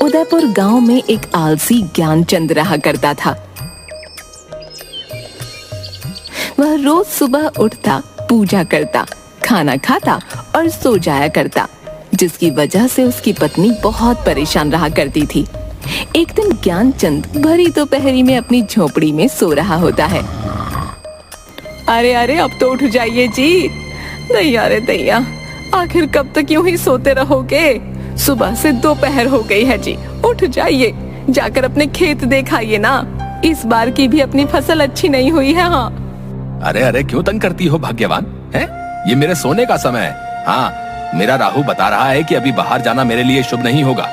उदयपुर गांव में एक आलसी ज्ञानचंद रहा करता था। वह रोज सुबह उठता, पूजा करता, खाना खाता और सो जाया करता, जिसकी वजह से उसकी पत्नी बहुत परेशान रहा करती थी। एक दिन ज्ञानचंद भरी दोपहरी में अपनी झोपड़ी में सो रहा होता है। अरे अरे अब तो उठ जाइए जी। दैया रे दैया, आखिर कब तक यूं ही सोते रहोगे? सुबह से दोपहर हो गई है जी, उठ जाइए, जाकर अपने खेत देखाइए ना। इस बार की भी अपनी फसल अच्छी नहीं हुई है। हाँ। अरे अरे क्यों तंग करती हो भाग्यवान? है ये मेरे सोने का समय है। हाँ, मेरा राहु बता रहा है कि अभी बाहर जाना मेरे लिए शुभ नहीं होगा।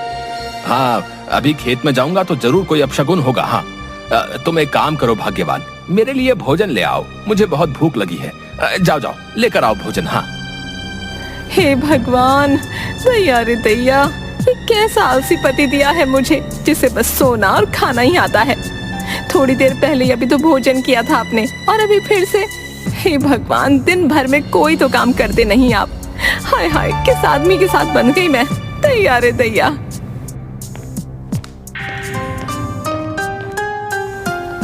हाँ, अभी खेत में जाऊंगा तो जरूर कोई अपशगुन होगा। हाँ, तुम एक काम करो भाग्यवान, मेरे लिए भोजन ले आओ, मुझे बहुत भूख लगी है। जाओ जाओ लेकर आओ भोजन। हाँ। हे भगवान, दैया रे दैया, ये कैसा आलसी पति दिया है मुझे, जिसे बस सोना और खाना ही आता है। थोड़ी देर पहले अभी तो भोजन किया था आपने और अभी फिर से। हे भगवान, दिन भर में कोई तो काम करते नहीं आप। हाय हाय, किस आदमी के साथ बन गई मैं। दैया रे दैया।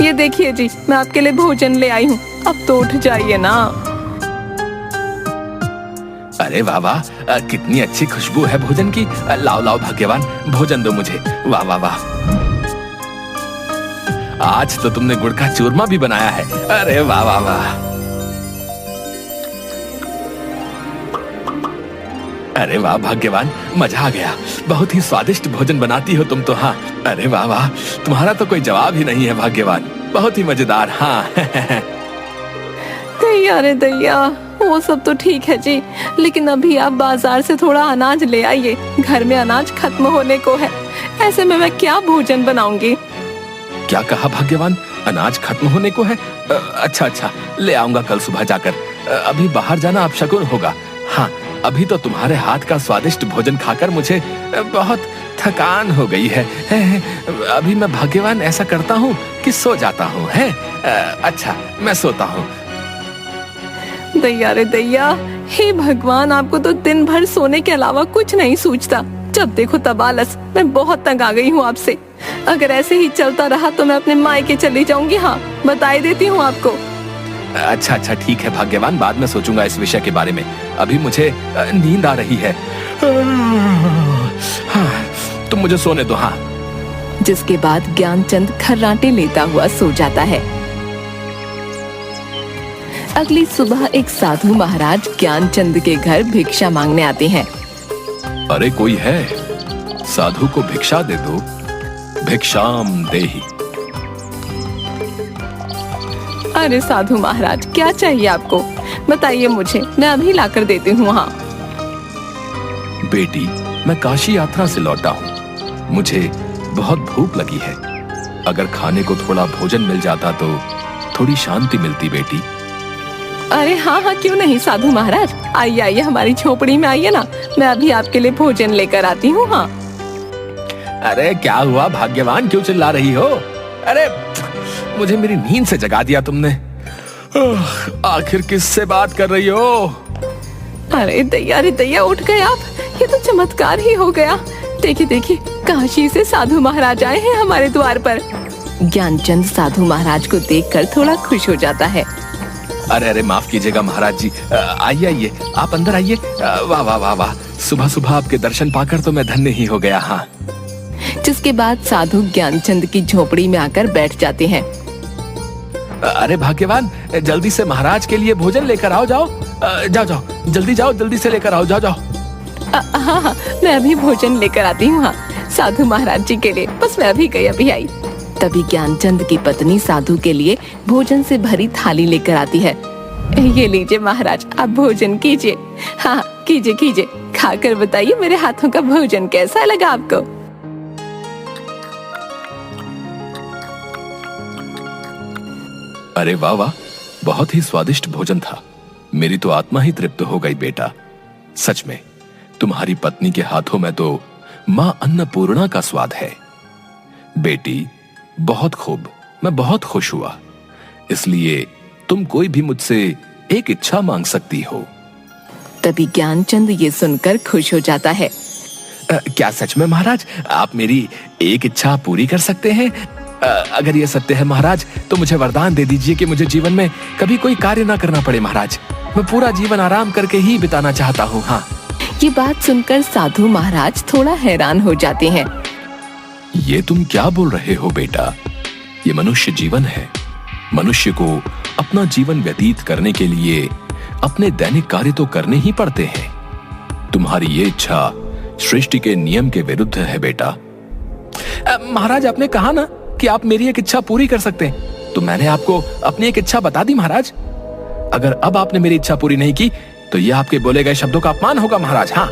ये देखिए जी, मैं आपके लिए भोजन ले आई हूँ, अब तो उठ जाइए ना। अरे वाह वाह, कितनी अच्छी खुशबू है भोजन की। लाओ लाओ भाग्यवान, भोजन दो मुझे। वाह वाह वाह, आज तो तुमने गुड़ का चूरमा भी बनाया है। अरे वाह वाह वाह। अरे वाह भाग्यवान, मजा आ गया। बहुत ही स्वादिष्ट भोजन बनाती हो तुम तो। हाँ, अरे वाह वाह, तुम्हारा तो कोई जवाब ही नहीं है भाग्यवान, बहुत ही मजेदार। हाँ। दैया रे दैया, वो सब तो ठीक है जी, लेकिन अभी आप बाजार से थोड़ा अनाज ले आइए। घर में अनाज खत्म होने को है, ऐसे में मैं क्या भोजन बनाऊंगी? क्या कहा भाग्यवान? अनाज खत्म होने को है? अच्छा अच्छा, ले आऊंगा कल सुबह जाकर। अभी बाहर जाना अपशगुन होगा। हाँ, अभी तो तुम्हारे हाथ का स्वादिष्ट भोजन खाकर मुझे बहुत थकान हो गई है। अभी मैं भाग्यवान ऐसा करता हूँ कि सो जाता हूँ। अच्छा, मैं सोता हूँ। दैया रे दैया, हे भगवान, आपको तो दिन भर सोने के अलावा कुछ नहीं सूझता। जब देखो तब आलस। मैं बहुत तंग आ गई हूँ आपसे। अगर ऐसे ही चलता रहा तो मैं अपने मायके चली जाऊंगी। हाँ, बता देती हूँ आपको। अच्छा अच्छा, ठीक है भाग्यवान, बाद में सोचूंगा इस विषय के बारे में। अभी मुझे नींद आ रही है। हाँ, तुम मुझे सोने दो। हाँ। जिसके बाद ज्ञानचंद खर्राटे लेता हुआ सो जाता है। अगली सुबह एक साधु महाराज ज्ञानचंद के घर भिक्षा मांगने आते हैं। अरे कोई है? साधु को भिक्षा दे दो, भिक्षाम देहि। अरे साधु महाराज, क्या चाहिए आपको? बताइए मुझे, मैं अभी लाकर देती हूँ। हाँ। बेटी, मैं काशी यात्रा से लौटा हूँ, मुझे बहुत भूख लगी है। अगर खाने को थोड़ा भोजन मिल जाता तो थोड़ी शांति मिलती बेटी। अरे हाँ हाँ, क्यों नहीं साधु महाराज, आइए आइए, हमारी झोपड़ी में आइए ना, मैं अभी आपके लिए भोजन लेकर आती हूँ। हाँ। अरे क्या हुआ भाग्यवान, क्यों चिल्ला रही हो? अरे मुझे मेरी नींद से जगा दिया तुमने। आखिर किससे बात कर रही हो? अरे दैया रे दैया, उठ गए आप, ये तो चमत्कार ही हो गया। देखिए देखिए, काशी से साधु महाराज आए हैं हमारे द्वार पर। ज्ञानचंद साधु महाराज को देखकर थोड़ा खुश हो जाता है। अरे अरे माफ कीजिएगा महाराज जी, आइए आइए, आप अंदर आइए। वाह वाह वाह वाह, सुबह सुबह आपके दर्शन पाकर तो मैं धन्य ही हो गया। हाँ। जिसके बाद साधु ज्ञानचंद की झोपड़ी में आकर बैठ जाते हैं। अरे भाग्यवान, जल्दी से महाराज के लिए भोजन लेकर आओ। जाओ जाओ जाओ, जल्दी जाओ, जल्दी से लेकर आओ। जाओ जाओ। हाँ हाँ, मैं अभी भोजन लेकर आती हूँ। हाँ, साधु महाराज जी के लिए, बस मैं अभी आई। तभी ज्ञानचंद की पत्नी साधु के लिए भोजन से भरी थाली लेकर आती है। ये लीजिए महाराज, आप भोजन कीजिए। हाँ, कीजिए कीजिए, खाकर बताइए मेरे हाथों का भोजन कैसा लगा आपको। अरे वाह वाह, बहुत ही स्वादिष्ट भोजन था। मेरी तो आत्मा ही तृप्त हो गई बेटा। सच में तुम्हारी पत्नी के हाथों में तो मां अन्नपूर्णा का स्वाद है। बेटी बहुत खूब, मैं बहुत खुश हुआ। इसलिए तुम कोई भी मुझसे एक इच्छा मांग सकती हो। तभी ज्ञानचंद ये सुनकर खुश हो जाता है। क्या सच में महाराज आप मेरी एक इच्छा पूरी कर सकते हैं? अगर ये सत्य है महाराज तो मुझे वरदान दे दीजिए कि मुझे जीवन में कभी कोई कार्य ना करना पड़े महाराज। मैं पूरा जीवन आराम करके ही बिताना चाहता हूँ। हाँ। ये बात सुनकर साधु महाराज थोड़ा हैरान हो जाते हैं। ये तुम क्या बोल रहे हो बेटा? ये मनुष्य जीवन है। मनुष्य को अपना जीवन व्यतीत करने के लिए अपने दैनिक कार्य तो करने ही पड़ते हैं। तुम्हारी ये इच्छा सृष्टि के नियम के विरुद्ध है बेटा। महाराज आपने कहा ना कि आप मेरी एक इच्छा पूरी कर सकते हैं, तो मैंने आपको अपनी एक इच्छा बता दी महाराज। अगर अब आपने मेरी इच्छा पूरी नहीं की तो यह आपके बोले गए शब्दों का अपमान होगा महाराज। हाँ।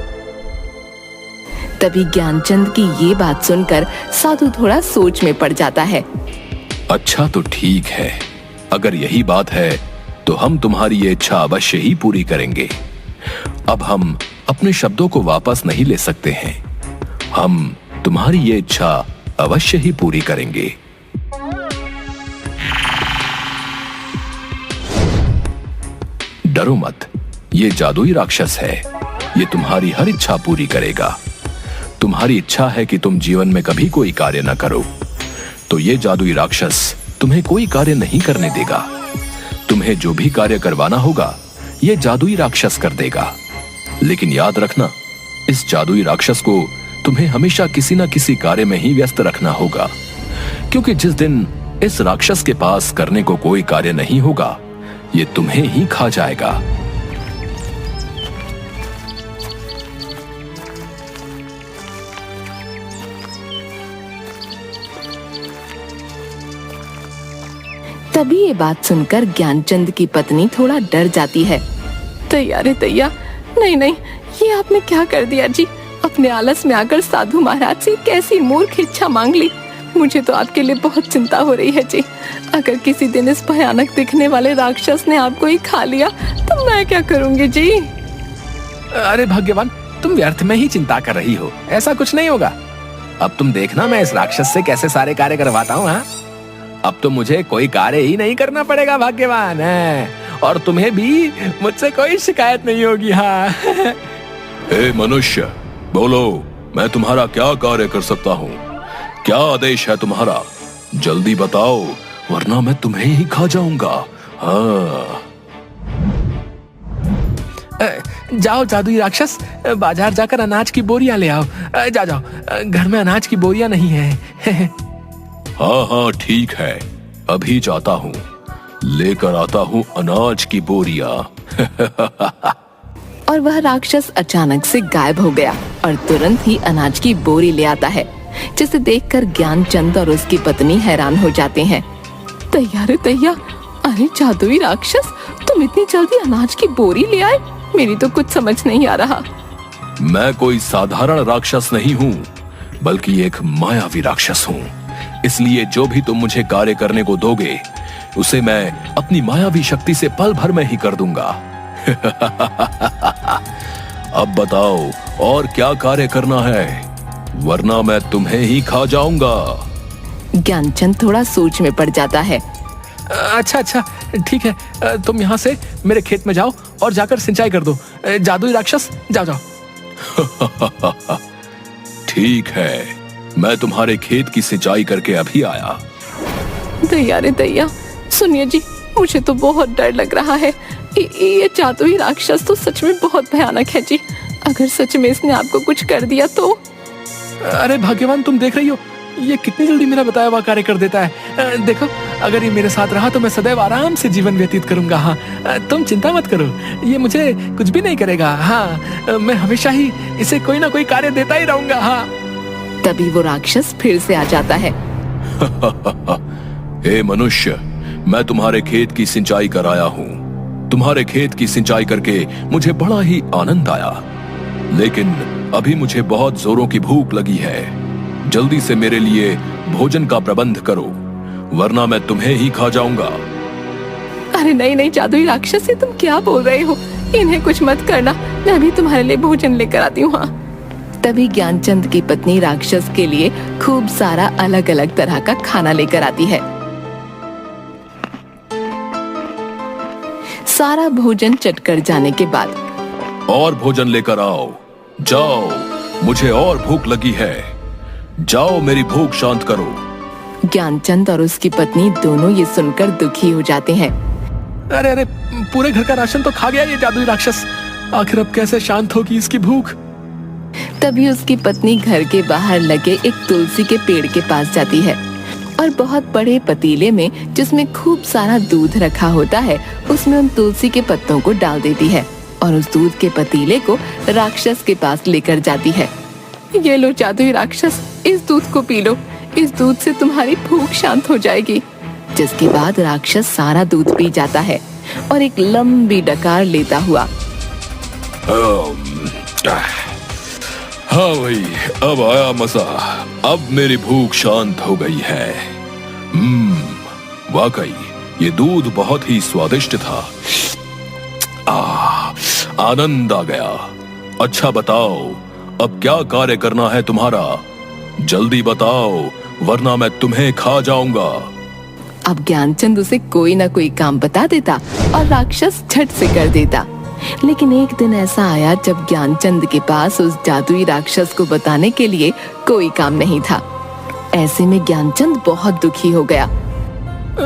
तभी ज्ञानचंद की ये बात सुनकर साधु थोड़ा सोच में पड़ जाता है। अच्छा तो ठीक है, अगर यही बात है तो हम तुम्हारी ये इच्छा अवश्य ही पूरी करेंगे। अब हम अपने शब्दों को वापस नहीं ले सकते हैं। हम तुम्हारी ये इच्छा अवश्य ही पूरी करेंगे। डरो मत, ये जादुई राक्षस है। ये तुम्हारी हर इच्छा पूरी करेगा। तुम्हारी इच्छा है कि तुम जीवन में कभी कोई कार्य न करो, तो ये जादुई राक्षस तुम्हें कोई कार्य नहीं करने देगा। तुम्हें जो भी कार्य करवाना होगा ये जादुई राक्षस कर देगा। लेकिन याद रखना, इस जादुई राक्षस को तुम्हें हमेशा किसी न किसी कार्य में ही व्यस्त रखना होगा, क्योंकि जिस दिन इस राक्षस के पास करने को कोई कार्य नहीं होगा ये तुम्हें ही खा जाएगा। तभी ये बात सुनकर ज्ञानचंद की पत्नी थोड़ा डर जाती है। तैया रे तैया, नहीं नहीं, ये आपने क्या कर दिया जी? अपने आलस में आकर साधु महाराज से कैसी मूर्ख इच्छा मांग ली। मुझे तो आपके लिए बहुत चिंता हो रही है जी। अगर किसी दिन इस भयानक दिखने वाले राक्षस ने आपको ही खा लिया तो मैं क्या करूंगी जी? अरे भाग्यवान, तुम व्यर्थ में ही चिंता कर रही हो। ऐसा कुछ नहीं होगा। अब तुम देखना मैं इस राक्षस से कैसे सारे कार्य करवाता हूँ। हाँ, अब तो मुझे कोई कार्य ही नहीं करना पड़ेगा भाग्यवान है, और तुम्हें भी मुझसे कोई शिकायत नहीं होगी। हाँ। हे मनुष्य, बोलो, मैं तुम्हारा क्या कार्य कर सकता हूँ? क्या आदेश है तुम्हारा? जल्दी बताओ, वरना मैं तुम्हें ही खा जाऊंगा। हाँ। जाओ जादुई राक्षस, बाजार जाकर अनाज की बोरियां ले आओ। जाओ जाओ, घर में अनाज की बोरियां नहीं है। हाँ हाँ ठीक है, अभी जाता हूँ, लेकर आता हूँ अनाज की बोरियां। और वह राक्षस अचानक से गायब हो गया और तुरंत ही अनाज की बोरी ले आता है, जिसे देखकर ज्ञानचंद और उसकी पत्नी हैरान हो जाते हैं। तैया रे तैया, अरे जादुई राक्षस, तुम इतनी जल्दी अनाज की बोरी ले आए? मेरी तो कुछ समझ नहीं आ रहा। मैं कोई साधारण राक्षस नहीं हूँ, बल्कि एक मायावी राक्षस हूँ। इसलिए जो भी तुम मुझे कार्य करने को दोगे उसे मैं अपनी मायावी शक्ति से पल भर में ही कर दूंगा। अब बताओ और क्या कार्य करना है, वरना मैं तुम्हें ही खा जाऊंगा। ज्ञानचंद थोड़ा सोच में पड़ जाता है। अच्छा अच्छा ठीक है, तुम यहाँ से मेरे खेत में जाओ और जाकर सिंचाई कर दो। जादुई राक्षस, जाओ जाओ। ठीक है, मैं तुम्हारे खेत की सिंचाई करके अभी आया। दैया रे दैया, सुनिए जी, मुझे तो बहुत डर लग रहा है। ये जादुई राक्षस तो सच में बहुत भयानक है जी। अगर सच में इसने आपको कुछ कर दिया तो? अरे भाग्यवान, तुम देख रही हो ये कितनी जल्दी मेरा बताया हुआ कार्य कर देता है। देखो, अगर ये मेरे साथ रहा तो मैं सदैव आराम से जीवन व्यतीत करूंगा। हाँ, तुम चिंता मत करो, ये मुझे कुछ भी नहीं करेगा। हाँ, मैं हमेशा ही इसे कोई ना कोई कार्य देता ही रहूंगा। हाँ। तभी वो राक्षस फिर से आ जाता है। हे मनुष्य, मैं तुम्हारे खेत की सिंचाई कराया हूँ। तुम्हारे खेत की सिंचाई करके मुझे बड़ा ही आनंद आया, लेकिन अभी मुझे बहुत जोरों की भूख लगी है। जल्दी से मेरे लिए भोजन का प्रबंध करो, वरना मैं तुम्हें ही खा जाऊंगा। अरे नहीं नहीं जादुई राक्षस, ये तुम क्या बोल रहे हो? इन्हें कुछ मत करना, मैं भी तुम्हारे लिए भोजन लेकर आती हूँ। हाँ। तभी ज्ञानचंद की पत्नी राक्षस के लिए खूब सारा अलग अलग तरह का खाना लेकर आती है। सारा भोजन चटकर जाने के बाद, और भोजन लेकर आओ, जाओ मुझे और भूख लगी है। जाओ मेरी भूख शांत करो। ज्ञानचंद और उसकी पत्नी दोनों ये सुनकर दुखी हो जाते हैं। अरे अरे, पूरे घर का राशन तो खा गया ये जादुई राक्षस। आखिर अब कैसे शांत होगी इसकी भूख। तभी उसकी पत्नी घर के बाहर लगे एक तुलसी के पेड़ के पास जाती है और बहुत बड़े पतीले में जिसमें खूब सारा दूध रखा होता है उसमें उन तुलसी के पत्तों को डाल देती है और उस दूध के पतीले को राक्षस के पास लेकर जाती है। ये लो जादुई राक्षस, इस दूध को पी लो, इस दूध से तुम्हारी भूख शांत हो जाएगी। जिसके बाद राक्षस सारा दूध पी जाता है और एक लंबी डकार लेता हुआ हाँ भाई, अब आया मजा। अब मेरी भूख शांत हो गई है। वाकई ये दूध बहुत ही स्वादिष्ट था। आनंद आ गया। अच्छा बताओ, अब क्या कार्य करना है तुम्हारा? जल्दी बताओ, वरना मैं तुम्हें खा जाऊंगा। अब ज्ञानचंद उसे कोई ना कोई काम बता देता और राक्षस झट से कर देता। लेकिन एक दिन ऐसा आया जब ज्ञानचंद के पास उस जादुई राक्षस को बताने के लिए कोई काम नहीं था। ऐसे में ज्ञानचंद बहुत दुखी हो गया।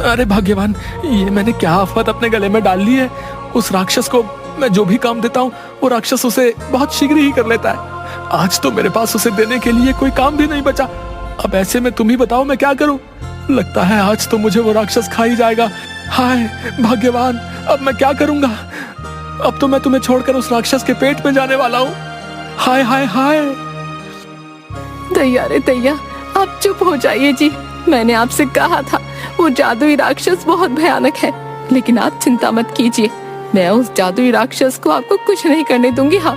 अरे भाग्यवान, ये मैंने क्या आफत अपने गले में डाल ली है। उस राक्षस को मैं जो भी काम देता हूँ वो राक्षस उसे बहुत शीघ्र ही कर लेता है। आज तो मेरे पास उसे देने के लिए कोई काम भी नहीं बचा। अब ऐसे में तुम ही बताओ मैं क्या करूं। लगता है आज तो मुझे वो राक्षस खा ही जाएगा। हाय भाग्यवान, अब मैं क्या करूंगा। अब तो मैं तुम्हें छोड़कर उस राक्षस के पेट में जाने वाला हूँ। हाय हाय हाय। दैया रे दैया, आप चुप हो जाइए जी। मैंने आपसे कहा था वो जादुई राक्षस बहुत भयानक है, लेकिन आप चिंता मत कीजिए। मैं उस जादुई राक्षस को आपको कुछ नहीं करने दूंगी। हाँ,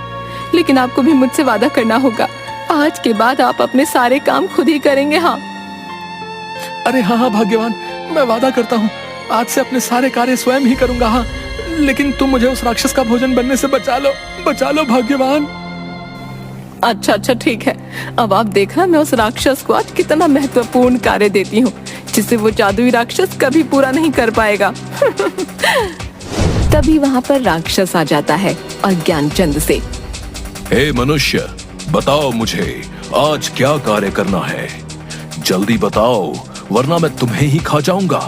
लेकिन आपको भी मुझसे वादा करना होगा। आज के बाद आप अपने सारे काम खुद ही करेंगे। हाँ। अरे हाँ हाँ भाग्यवान, मैं वादा करता हूँ आज से अपने सारे कार्य स्वयं ही करूंगा। हाँ, लेकिन तुम मुझे उस राक्षस का भोजन बनने से बचा लो भाग्यवान। अच्छा अच्छा ठीक है। अब आप देखना मैं उस राक्षस को आज कितना महत्वपूर्ण कार्य देती हूँ जिसे वो जादुई राक्षस कभी पूरा नहीं कर पाएगा। तभी वहाँ पर राक्षस आ जाता है और ज्ञानचंद से, हे मनुष्य, बताओ मुझे आज क्या कार्य करना है। जल्दी बताओ, वरना मैं तुम्हें ही खा जाऊंगा।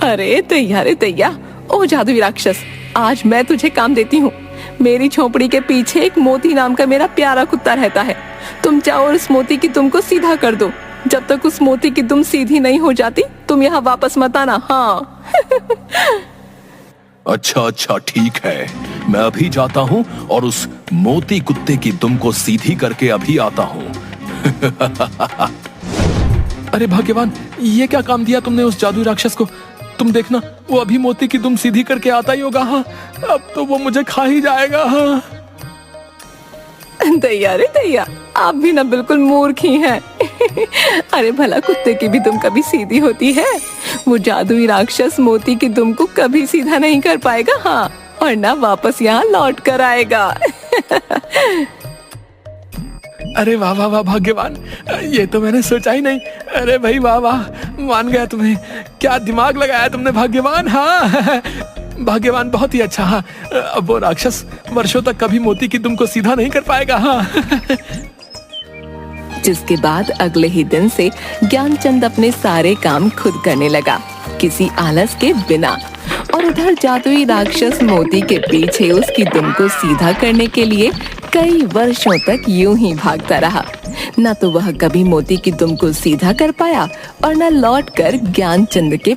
अरे दैया, ओ जादुई राक्षस, आज मैं तुझे काम देती हूँ। मेरी झोपड़ी के पीछे एक मोती नाम का मेरा प्यारा कुत्ता रहता है। तुम जाओ और उस मोती की दुम को सीधा कर दो। जब तक उस मोती की दुम सीधी नहीं हो जाती तुम यहाँ वापस मत आना। हाँ। अच्छा ठीक है, मैं अभी जाता हूँ और उस मोती कुत्ते की दुम को सीधी करके अभी आता हूँ। अरे भाग्यवान, ये क्या काम दिया तुमने उस जादुई राक्षस को। तुम देखना, वो अभी मोती की दुम सीधी करके आता ही होगा। हाँ, अब तो वो मुझे खा ही जाएगा। हाँ। दैया रे दैया, आप भी ना बिल्कुल मूर्ख ही हैं। अरे भला कुत्ते की भी दुम कभी सीधी होती है? वो जादुई राक्षस मोती की दुम को कभी सीधा नहीं कर पाएगा। हाँ, और ना वापस यहाँ लौट कर आएगा। अरे वाह वाह वाह भाग्यवान, ये तो मैंने सोचा ही नहीं। अरे भाई वाह वाह, मान गया तुम्हें। क्या दिमाग लगाया तुमने भाग्यवान। हाँ भाग्यवान, बहुत ही अच्छा। हाँ, अब वो राक्षस वर्षों तक कभी मोती की दुम को सीधा नहीं कर पाएगा। हाँ। जिसके बाद अगले ही दिन से ज्ञानचंद अपने सारे काम खुद करने लगा, किसी आलस के बिना। और उधर जादुई राक्षस मोती के पीछे उसकी दुम को सीधा करने के लिए कई वर्षों तक यूं ही भागता रहा। न तो वह कभी मोती की दुम को सीधा कर पाया और न लौटकर ज्ञानचंद के